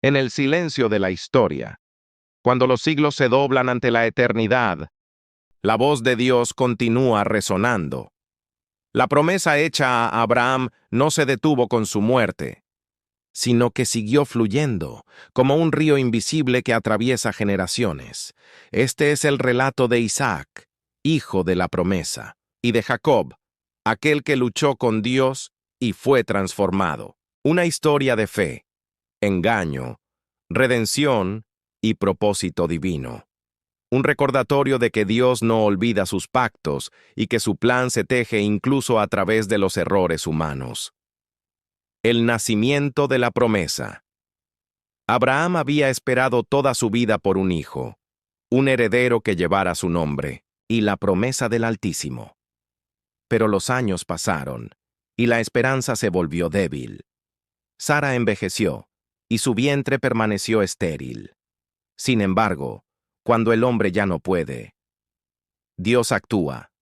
En el silencio de la historia, cuando los siglos se doblan ante la eternidad, la voz de Dios continúa resonando. La promesa hecha a Abraham no se detuvo con su muerte, sino que siguió fluyendo, como un río invisible que atraviesa generaciones. Este es el relato de Isaac, hijo de la promesa, y de Jacob, aquel que luchó con Dios y fue transformado. Una historia de fe, engaño, redención y propósito divino. Un recordatorio de que Dios no olvida sus pactos y que su plan se teje incluso a través de los errores humanos. El nacimiento de la promesa. Abraham había esperado toda su vida por un hijo, un heredero que llevara su nombre, y la promesa del Altísimo. Pero los años pasaron, y la esperanza se volvió débil. Sara envejeció, y su vientre permaneció estéril. Sin embargo, cuando el hombre ya no puede, Dios actúa.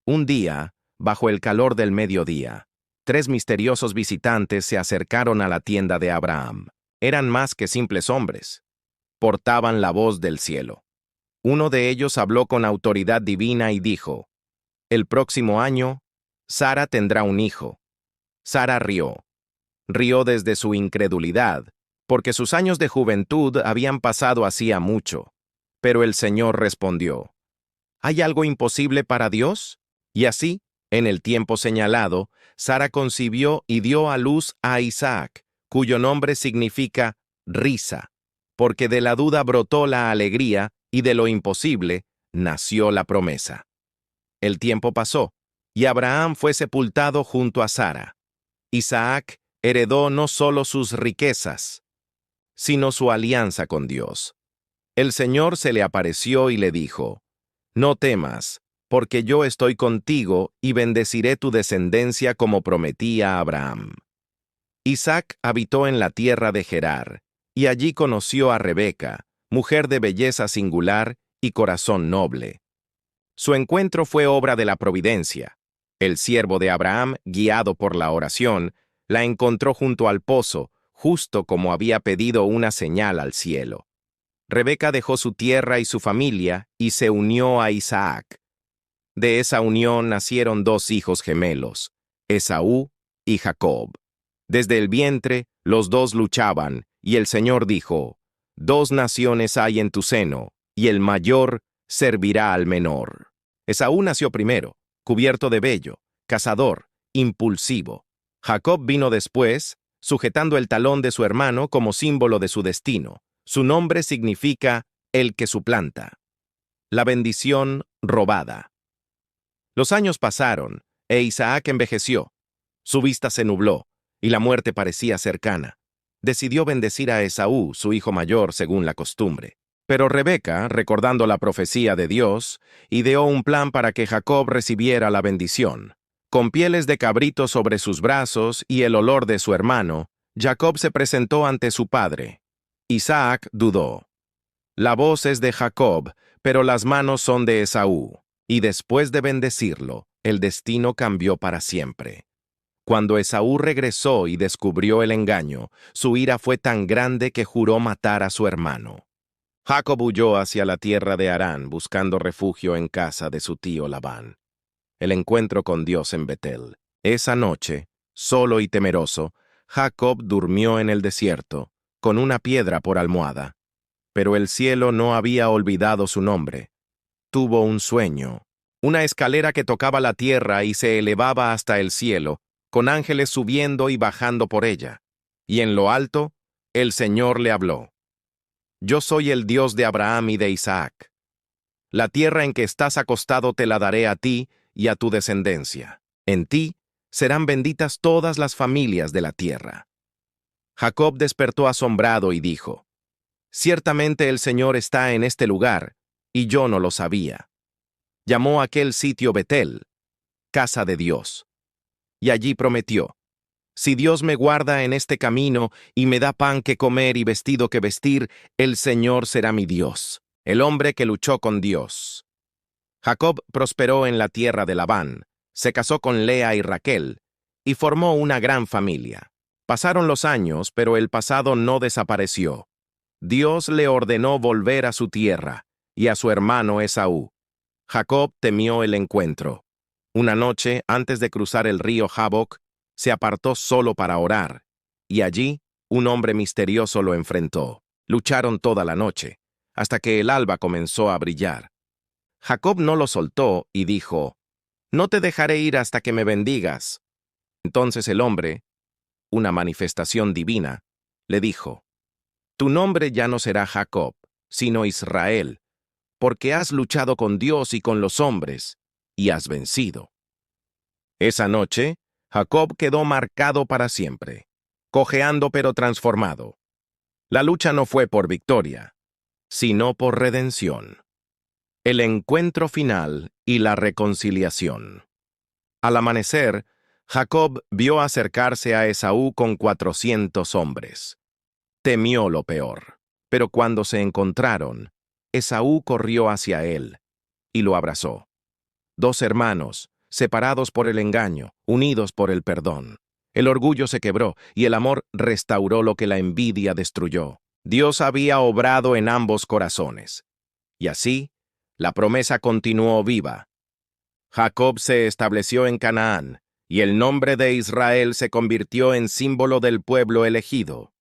Un día, bajo el calor del mediodía, 3 misteriosos visitantes se acercaron a la tienda de Abraham. Eran más que simples hombres. Portaban la voz del cielo. Uno de ellos habló con autoridad divina y dijo: «El próximo año, Sara tendrá un hijo». Sara rió. Rió desde su incredulidad, porque sus años de juventud habían pasado hacía mucho. Pero el Señor respondió: ¿hay algo imposible para Dios? Y así, en el tiempo señalado, Sara concibió y dio a luz a Isaac, cuyo nombre significa risa, porque de la duda brotó la alegría y de lo imposible nació la promesa. El tiempo pasó, y Abraham fue sepultado junto a Sara. Isaac heredó no solo sus riquezas, sino su alianza con Dios. El Señor se le apareció y le dijo: «No temas, porque yo estoy contigo y bendeciré tu descendencia como prometí a Abraham». Isaac habitó en la tierra de Gerar, y allí conoció a Rebeca, mujer de belleza singular y corazón noble. Su encuentro fue obra de la providencia. El siervo de Abraham, guiado por la oración, la encontró junto al pozo, justo como había pedido una señal al cielo. Rebeca dejó su tierra y su familia y se unió a Isaac. De esa unión nacieron 2 hijos gemelos, Esaú y Jacob. Desde el vientre, los dos luchaban, y el Señor dijo: «2 naciones hay en tu seno, y el mayor servirá al menor». Esaú nació primero, cubierto de vello, cazador, impulsivo. Jacob vino después, sujetando el talón de su hermano como símbolo de su destino. Su nombre significa el que suplanta. La bendición robada. Los años pasaron, e Isaac envejeció. Su vista se nubló, y la muerte parecía cercana. Decidió bendecir a Esaú, su hijo mayor, según la costumbre. Pero Rebeca, recordando la profecía de Dios, ideó un plan para que Jacob recibiera la bendición. Con pieles de cabrito sobre sus brazos y el olor de su hermano, Jacob se presentó ante su padre. Isaac dudó. La voz es de Jacob, pero las manos son de Esaú. Y después de bendecirlo, el destino cambió para siempre. Cuando Esaú regresó y descubrió el engaño, su ira fue tan grande que juró matar a su hermano. Jacob huyó hacia la tierra de Harán, buscando refugio en casa de su tío Labán. El encuentro con Dios en Betel. Esa noche, solo y temeroso, Jacob durmió en el desierto, con una piedra por almohada. Pero el cielo no había olvidado su nombre. Tuvo un sueño, una escalera que tocaba la tierra y se elevaba hasta el cielo, con ángeles subiendo y bajando por ella. Y en lo alto, el Señor le habló: «Yo soy el Dios de Abraham y de Isaac. La tierra en que estás acostado te la daré a ti y a tu descendencia. En ti serán benditas todas las familias de la tierra». Jacob despertó asombrado y dijo: «Ciertamente el Señor está en este lugar, y yo no lo sabía». Llamó a aquel sitio Betel, casa de Dios. Y allí prometió: «Si Dios me guarda en este camino y me da pan que comer y vestido que vestir, el Señor será mi Dios, el hombre que luchó con Dios». Jacob prosperó en la tierra de Labán, se casó con Lea y Raquel, y formó una gran familia. Pasaron los años, pero el pasado no desapareció. Dios le ordenó volver a su tierra y a su hermano Esaú. Jacob temió el encuentro. Una noche, antes de cruzar el río Jaboc, se apartó solo para orar, y allí un hombre misterioso lo enfrentó. Lucharon toda la noche, hasta que el alba comenzó a brillar. Jacob no lo soltó y dijo, «No te dejaré ir hasta que me bendigas». Entonces el hombre, una manifestación divina, le dijo, «Tu nombre ya no será Jacob, sino Israel, porque has luchado con Dios y con los hombres, y has vencido». Esa noche, Jacob quedó marcado para siempre, cojeando pero transformado. La lucha no fue por victoria, sino por redención. El encuentro final y la reconciliación. Al amanecer, Jacob vio acercarse a Esaú con 400 hombres. Temió lo peor, pero cuando se encontraron, Esaú corrió hacia él y lo abrazó. Dos hermanos, separados por el engaño, unidos por el perdón. El orgullo se quebró y el amor restauró lo que la envidia destruyó. Dios había obrado en ambos corazones. Y así, la promesa continuó viva. Jacob se estableció en Canaán, y el nombre de Israel se convirtió en símbolo del pueblo elegido.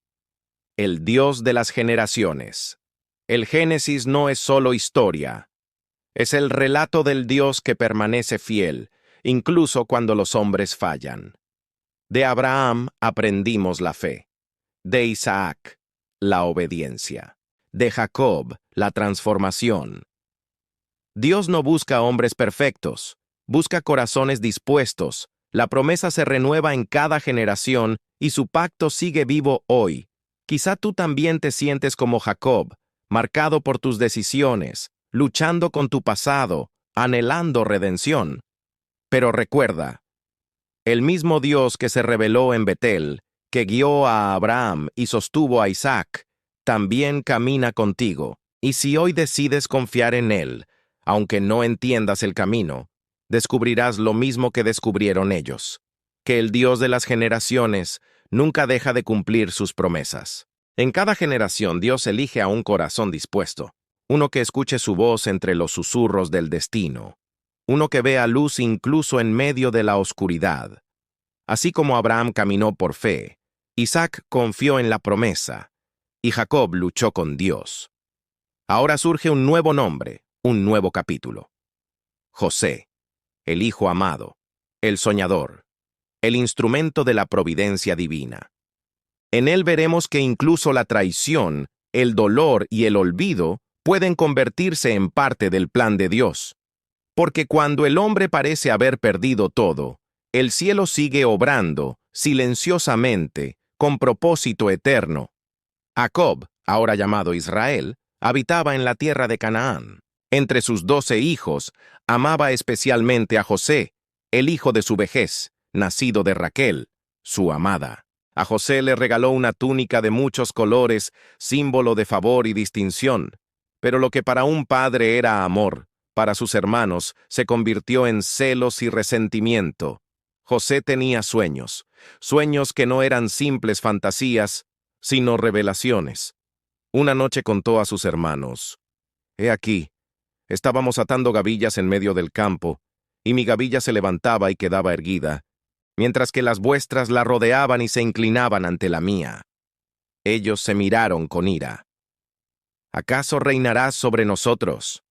El Dios de las generaciones. El Génesis no es solo historia. Es el relato del Dios que permanece fiel, incluso cuando los hombres fallan. De Abraham aprendimos la fe. De Isaac, la obediencia. De Jacob, la transformación. Dios no busca hombres perfectos, busca corazones dispuestos. La promesa se renueva en cada generación y su pacto sigue vivo hoy. Quizá tú también te sientes como Jacob, marcado por tus decisiones, luchando con tu pasado, anhelando redención. Pero recuerda, el mismo Dios que se reveló en Betel, que guió a Abraham y sostuvo a Isaac, también camina contigo. Y si hoy decides confiar en Él, aunque no entiendas el camino, descubrirás lo mismo que descubrieron ellos, que el Dios de las generaciones nunca deja de cumplir sus promesas. En cada generación Dios elige a un corazón dispuesto, uno que escuche su voz entre los susurros del destino, uno que vea luz incluso en medio de la oscuridad. Así como Abraham caminó por fe, Isaac confió en la promesa, y Jacob luchó con Dios. Ahora surge un nuevo nombre, un nuevo capítulo. José, el hijo amado, el soñador, el instrumento de la providencia divina. En él veremos que incluso la traición, el dolor y el olvido pueden convertirse en parte del plan de Dios. Porque cuando el hombre parece haber perdido todo, el cielo sigue obrando, silenciosamente, con propósito eterno. Jacob, ahora llamado Israel, habitaba en la tierra de Canaán. Entre sus 12 hijos, amaba especialmente a José, el hijo de su vejez, nacido de Raquel, su amada. A José le regaló una túnica de muchos colores, símbolo de favor y distinción. Pero lo que para un padre era amor, para sus hermanos se convirtió en celos y resentimiento. José tenía sueños, sueños que no eran simples fantasías, sino revelaciones. Una noche contó a sus hermanos, «He aquí, estábamos atando gavillas en medio del campo, y mi gavilla se levantaba y quedaba erguida, mientras que las vuestras la rodeaban y se inclinaban ante la mía. Ellos se miraron con ira. ¿Acaso reinarás sobre nosotros?»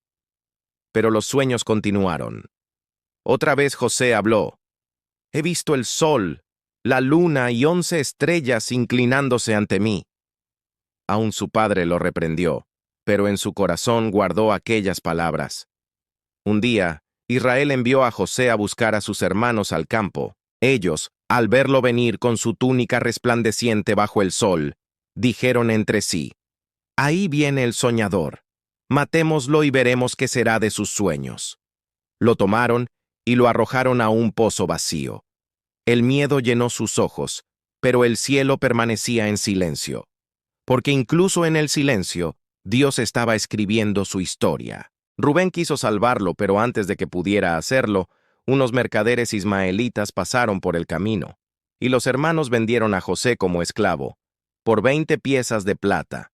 Pero los sueños continuaron. Otra vez José habló. «He visto el sol, la luna y 11 estrellas inclinándose ante mí». Aún su padre lo reprendió, pero en su corazón guardó aquellas palabras. Un día, Israel envió a José a buscar a sus hermanos al campo. Ellos, al verlo venir con su túnica resplandeciente bajo el sol, dijeron entre sí, «Ahí viene el soñador. Matémoslo y veremos qué será de sus sueños». Lo tomaron y lo arrojaron a un pozo vacío. El miedo llenó sus ojos, pero el cielo permanecía en silencio. Porque incluso en el silencio, Dios estaba escribiendo su historia. Rubén quiso salvarlo, pero antes de que pudiera hacerlo, unos mercaderes ismaelitas pasaron por el camino. y los hermanos vendieron a José como esclavo, por 20 piezas de plata.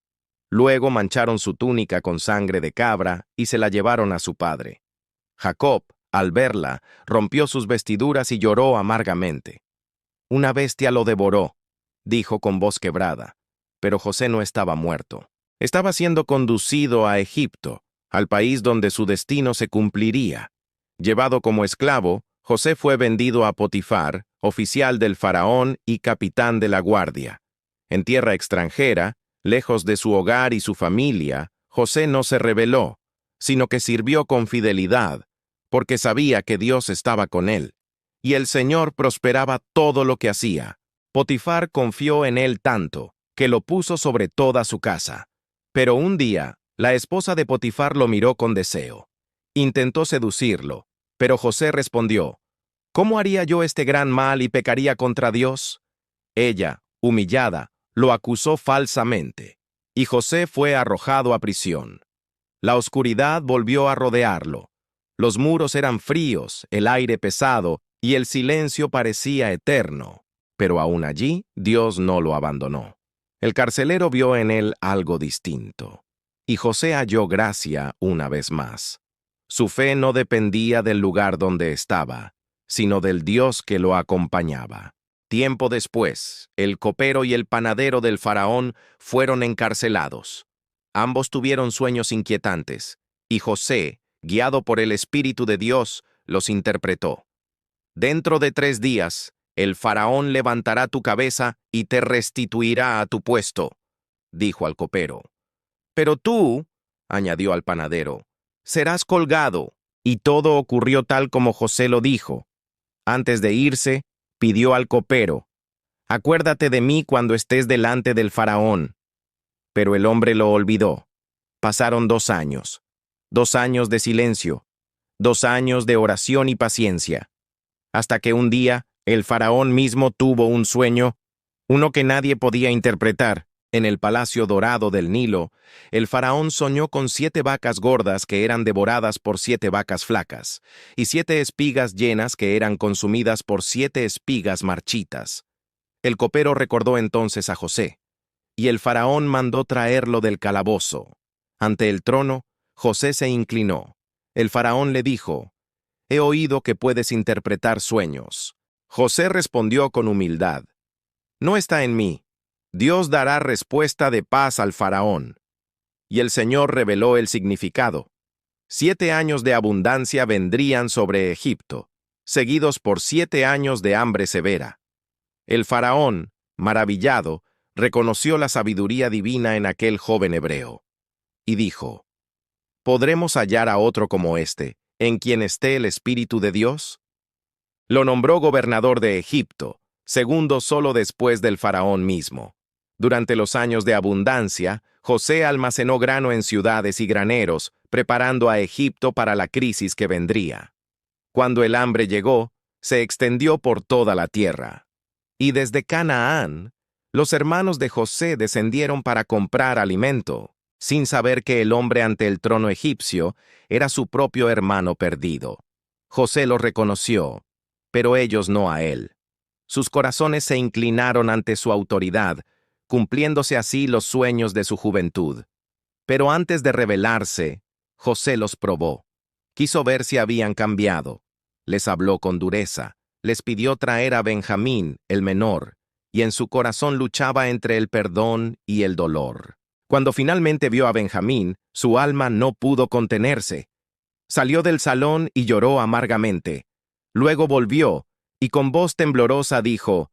Luego mancharon su túnica con sangre de cabra y se la llevaron a su padre. Jacob, al verla, rompió sus vestiduras y lloró amargamente. «Una bestia lo devoró», dijo con voz quebrada, pero José no estaba muerto. Estaba siendo conducido a Egipto, al país donde su destino se cumpliría. Llevado como esclavo, José fue vendido a Potifar, oficial del faraón y capitán de la guardia. En tierra extranjera, lejos de su hogar y su familia, José no se rebeló, sino que sirvió con fidelidad, porque sabía que Dios estaba con él, y el Señor prosperaba todo lo que hacía. Potifar confió en él tanto, que lo puso sobre toda su casa. Pero un día, la esposa de Potifar lo miró con deseo. Intentó seducirlo, pero José respondió: «¿Cómo haría yo este gran mal y pecaría contra Dios?». Ella, humillada, lo acusó falsamente, y José fue arrojado a prisión. La oscuridad volvió a rodearlo. Los muros eran fríos, el aire pesado, y el silencio parecía eterno. Pero aún allí, Dios no lo abandonó. El carcelero vio en él algo distinto, y José halló gracia una vez más. Su fe no dependía del lugar donde estaba, sino del Dios que lo acompañaba. Tiempo después, el copero y el panadero del faraón fueron encarcelados. Ambos tuvieron sueños inquietantes, y José, guiado por el Espíritu de Dios, los interpretó. «Dentro de 3 días, el faraón levantará tu cabeza y te restituirá a tu puesto», dijo al copero. «Pero tú», añadió al panadero, «serás colgado». Y todo ocurrió tal como José lo dijo. Antes de irse, pidió al copero: «Acuérdate de mí cuando estés delante del faraón». Pero el hombre lo olvidó. Pasaron 2 años. 2 años de silencio. 2 años de oración y paciencia. Hasta que un día, el faraón mismo tuvo un sueño, uno que nadie podía interpretar. En el palacio dorado del Nilo, el faraón soñó con 7 vacas gordas que eran devoradas por 7 vacas flacas, y 7 espigas llenas que eran consumidas por 7 espigas marchitas. El copero recordó entonces a José, y el faraón mandó traerlo del calabozo. Ante el trono, José se inclinó. El faraón le dijo: «He oído que puedes interpretar sueños». José respondió con humildad: «No está en mí. Dios dará respuesta de paz al faraón». Y el Señor reveló el significado. 7 años de abundancia vendrían sobre Egipto, seguidos por 7 años de hambre severa. El faraón, maravillado, reconoció la sabiduría divina en aquel joven hebreo. Y dijo: «¿Podremos hallar a otro como este, en quien esté el Espíritu de Dios?». Lo nombró gobernador de Egipto, segundo solo después del faraón mismo. Durante los años de abundancia, José almacenó grano en ciudades y graneros, preparando a Egipto para la crisis que vendría. Cuando el hambre llegó, se extendió por toda la tierra. Y desde Canaán, los hermanos de José descendieron para comprar alimento, sin saber que el hombre ante el trono egipcio era su propio hermano perdido. José lo reconoció, pero ellos no a él. Sus corazones se inclinaron ante su autoridad, cumpliéndose así los sueños de su juventud. Pero antes de rebelarse, José los probó. Quiso ver si habían cambiado. Les habló con dureza. Les pidió traer a Benjamín, el menor, y en su corazón luchaba entre el perdón y el dolor. Cuando finalmente vio a Benjamín, su alma no pudo contenerse. Salió del salón y lloró amargamente. Luego volvió, y con voz temblorosa dijo: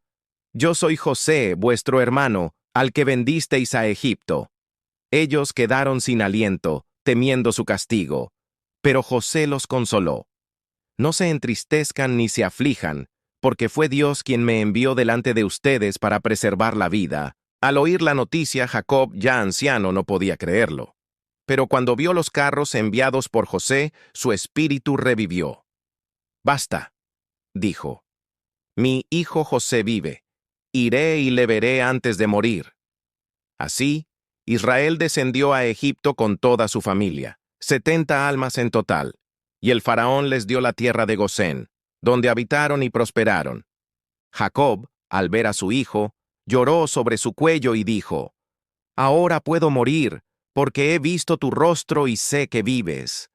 «Yo soy José, vuestro hermano, al que vendisteis a Egipto». Ellos quedaron sin aliento, temiendo su castigo. Pero José los consoló: «No se entristezcan ni se aflijan, porque fue Dios quien me envió delante de ustedes para preservar la vida». Al oír la noticia, Jacob, ya anciano, no podía creerlo. Pero cuando vio los carros enviados por José, su espíritu revivió. «Basta», dijo. «Mi hijo José vive. Iré y le veré antes de morir». Así, Israel descendió a Egipto con toda su familia, 70 almas en total, y el faraón les dio la tierra de Gosén, donde habitaron y prosperaron. Jacob, al ver a su hijo, lloró sobre su cuello y dijo, «Ahora puedo morir, porque he visto tu rostro y sé que vives».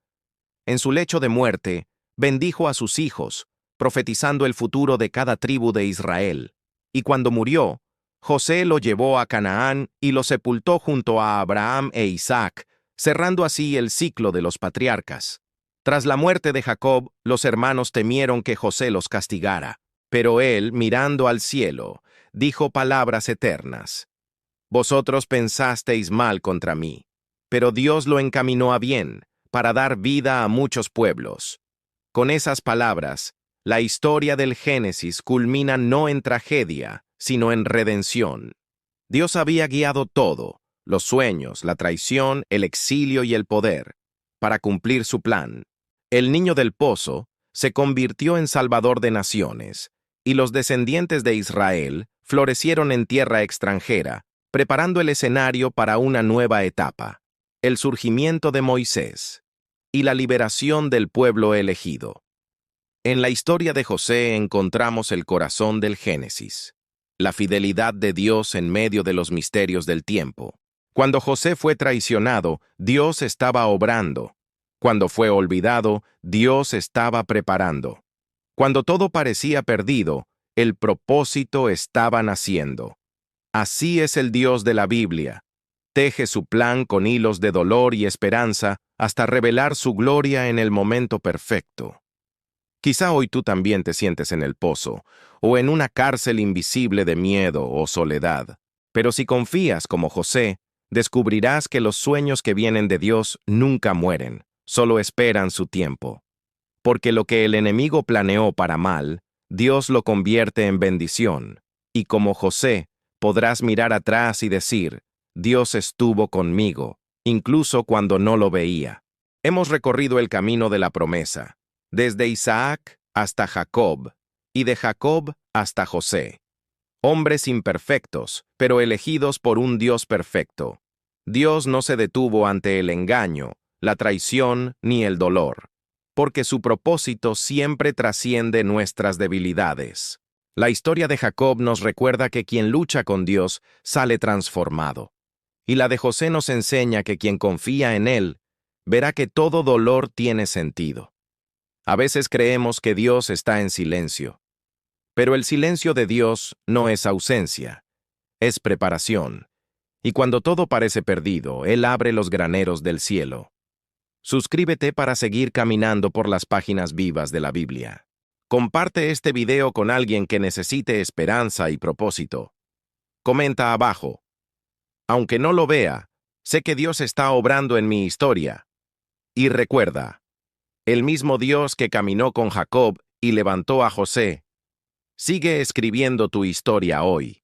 En su lecho de muerte, bendijo a sus hijos, profetizando el futuro de cada tribu de Israel. Y cuando murió, José lo llevó a Canaán y lo sepultó junto a Abraham e Isaac, cerrando así el ciclo de los patriarcas. Tras la muerte de Jacob, los hermanos temieron que José los castigara, pero él, mirando al cielo, dijo palabras eternas. Vosotros pensasteis mal contra mí, pero Dios lo encaminó a bien, para dar vida a muchos pueblos. Con esas palabras, la historia del Génesis culmina no en tragedia, sino en redención. Dios había guiado todo, los sueños, la traición, el exilio y el poder, para cumplir su plan. El niño del pozo se convirtió en salvador de naciones, y los descendientes de Israel florecieron en tierra extranjera, preparando el escenario para una nueva etapa, el surgimiento de Moisés y la liberación del pueblo elegido. En la historia de José encontramos el corazón del Génesis, la fidelidad de Dios en medio de los misterios del tiempo. Cuando José fue traicionado, Dios estaba obrando. Cuando fue olvidado, Dios estaba preparando. Cuando todo parecía perdido, el propósito estaba naciendo. Así es el Dios de la Biblia. Teje su plan con hilos de dolor y esperanza hasta revelar su gloria en el momento perfecto. Quizá hoy tú también te sientes en el pozo, o en una cárcel invisible de miedo o soledad. Pero si confías como José, descubrirás que los sueños que vienen de Dios nunca mueren, solo esperan su tiempo. Porque lo que el enemigo planeó para mal, Dios lo convierte en bendición. Y como José, podrás mirar atrás y decir, Dios estuvo conmigo, incluso cuando no lo veía. Hemos recorrido el camino de la promesa, desde Isaac hasta Jacob, y de Jacob hasta José. Hombres imperfectos, pero elegidos por un Dios perfecto. Dios no se detuvo ante el engaño, la traición ni el dolor, porque su propósito siempre trasciende nuestras debilidades. La historia de Jacob nos recuerda que quien lucha con Dios sale transformado. Y la de José nos enseña que quien confía en Él, verá que todo dolor tiene sentido. A veces creemos que Dios está en silencio, pero el silencio de Dios no es ausencia, es preparación. Y cuando todo parece perdido, Él abre los graneros del cielo. Suscríbete para seguir caminando por las páginas vivas de la Biblia. Comparte este video con alguien que necesite esperanza y propósito. Comenta abajo. Aunque no lo vea, sé que Dios está obrando en mi historia. Y recuerda, el mismo Dios que caminó con Jacob y levantó a José, sigue escribiendo tu historia hoy.